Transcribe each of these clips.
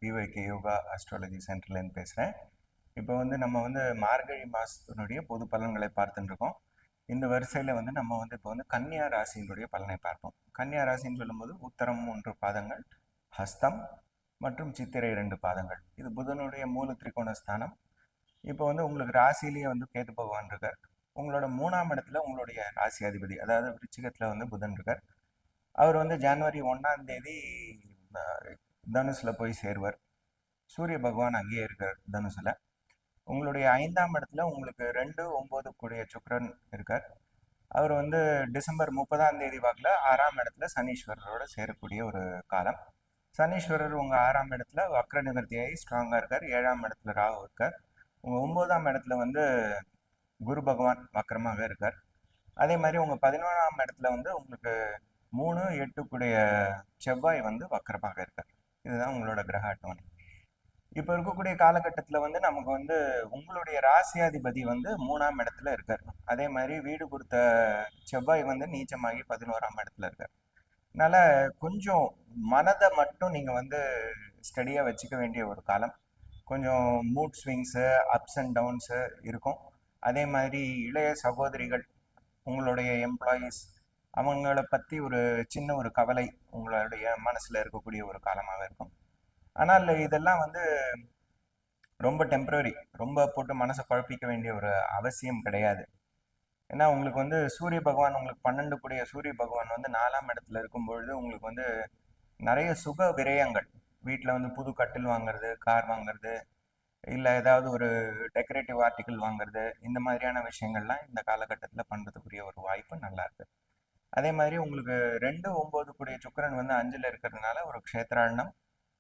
பிஒய்கே yoga astrology சென்டர்லேருந்து பேசுகிறேன். இப்போ நம்ம மார்கழி மாதத்தினுடைய பொது பலன்களை பார்த்துட்டு இருக்கோம். இந்த வரிசையில் நம்ம இப்போ கன்னியா ராசியினுடைய பலனை பார்ப்போம். கன்னியா ராசின்னு சொல்லும்போது உத்தரம் 3 பாதங்கள், ஹஸ்தம் மற்றும் சித்திரை 2 பாதங்கள். இது புதனுடைய மூல திரிகோண ஸ்தானம். இப்போ உங்களுக்கு ராசியிலேயே கேது பகவான் இருக்கார். உங்களோட 3ஆம் இடத்துல உங்களுடைய ராசி அதிபதி, அதாவது விருச்சிகத்தில் புதன் இருக்கார். அவர் ஜனவரி 1ஆம் தேதி தனுசில் போய் சேருவார். சூரிய பகவான் அங்கேயே இருக்கார் தனுசில். உங்களுடைய 5ஆம் இடத்துல உங்களுக்கு 2, 9 கூடிய சுக்கிரன் இருக்கார். அவர் டிசம்பர் 30ஆம் தேதி வாக்கில் 6ஆம் இடத்துல சனீஸ்வரரோட சேரக்கூடிய ஒரு காலம். சனீஸ்வரர் உங்கள் 6ஆம் இடத்துல வக்ர நிவர்த்தியாகி ஸ்ட்ராங்காக இருக்கார். 7ஆம் இடத்துல ராகு இருக்கார். உங்கள் 9ஆம் இடத்துல குரு பகவான் வக்கரமாக இருக்கார். அதே மாதிரி உங்கள் 11ஆம் இடத்துல உங்களுக்கு 3, 8 கூடிய செவ்வாய் வக்கரமாக இருக்கார். இதுதான் உங்களோட கிரக அட்டவணை. இப்போ இருக்கக்கூடிய காலகட்டத்தில் நமக்கு உங்களுடைய ராசியாதிபதி 3ஆம் இடத்துல இருக்கார். அதே மாதிரி வீடு கொடுத்த செவ்வாய் நீச்சமாகி 11ஆம் இடத்துல இருக்கார். அதனால கொஞ்சம் மனதை மட்டும் நீங்கள் ஸ்டடியாக வச்சுக்க வேண்டிய ஒரு காலம். கொஞ்சம் mood swings, ups and downs இருக்கும். அதே மாதிரி இளைய சகோதரிகள், உங்களுடைய எம்ப்ளாயீஸ், அவங்கள பற்றி ஒரு சின்ன ஒரு கவலை உங்களுடைய மனசில் இருக்கக்கூடிய ஒரு காலமாக இருக்கும். ஆனால் இதெல்லாம் ரொம்ப டெம்பரரி, ரொம்ப போட்டு மனசை குழப்பிக்க வேண்டிய ஒரு அவசியம் கிடையாது. ஏன்னா உங்களுக்கு சூரிய பகவான், உங்களுக்கு 12 கூடிய சூரிய பகவான் 4ஆம் இடத்துல இருக்கும்பொழுது உங்களுக்கு நிறைய சுக விரயங்கள், வீட்டில் புது கட்டில் வாங்குறது, கார் வாங்குறது, இல்லை ஏதாவது ஒரு டெக்கரேட்டிவ் ஆர்டிக்கிள் வாங்குறது, இந்த மாதிரியான விஷயங்கள்லாம் இந்த காலகட்டத்தில் பண்ணுறதுக்குரிய ஒரு வாய்ப்பு நல்லா இருக்கு. அதே மாதிரி உங்களுக்கு 2, 9 கூடிய சுக்கிரன் 5ல் இருக்கிறதுனால ஒரு க்ஷேத்ராடனம்,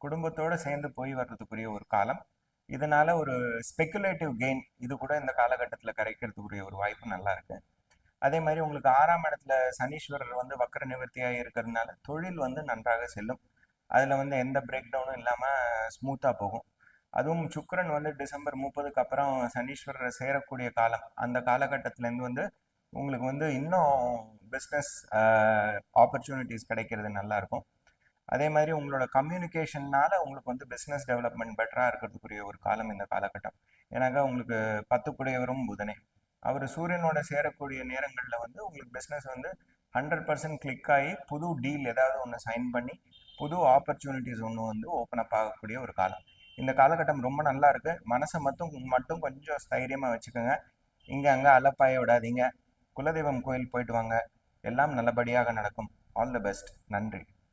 குடும்பத்தோடு சேர்ந்து போய் வர்றதுக்குரிய ஒரு காலம். இதனால ஒரு ஸ்பெக்குலேட்டிவ் கெயின் இது கூட இந்த காலகட்டத்தில் கிடைக்கிறதுக்குரிய ஒரு வாய்ப்பு நல்லா இருக்கு. அதே மாதிரி உங்களுக்கு 6ஆம் இடத்துல சனீஸ்வரர் வக்கர நிவர்த்தியாக இருக்கிறதுனால தொழில் நன்றாக செல்லும். அதில் எந்த பிரேக் டவுனும் இல்லாமல் ஸ்மூத்தாக போகும். அதுவும் சுக்கிரன் டிசம்பர் 30க்கு அப்புறம் சனீஸ்வரரை சேரக்கூடிய காலம். அந்த காலகட்டத்திலேருந்து உங்களுக்கு இன்னும் பிஸ்னஸ் ஆப்பர்ச்சுனிட்டிஸ் கிடைக்கிறது நல்லாயிருக்கும். அதே மாதிரி உங்களோட கம்யூனிகேஷன்னால உங்களுக்கு பிஸ்னஸ் டெவலப்மெண்ட் பெட்டராக இருக்கிறதுக்குரிய ஒரு காலம் இந்த காலகட்டம். ஏன்னாக்கா உங்களுக்கு 10 கூடியவரும் புதனே. அவர் சூரியனோட சேரக்கூடிய நேரங்களில் உங்களுக்கு பிஸ்னஸ் 100% கிளிக் ஆகி புது டீல் ஏதாவது ஒன்று சைன் பண்ணி புது ஆப்பர்ச்சுனிட்டிஸ் ஒன்று ஓப்பன் அப் ஆகக்கூடிய ஒரு காலம். இந்த காலகட்டம் ரொம்ப நல்லா இருக்கு. மனசை மட்டும் கொஞ்சம் ஸ்தைரியமாக வச்சுக்கோங்க. இங்கே அங்கே அலப்பாய விடாதீங்க. குலதெய்வம் கோயில் போயிட்டு வாங்க. எல்லாம் நல்லபடியாக நடக்கும். All the best. நன்றி.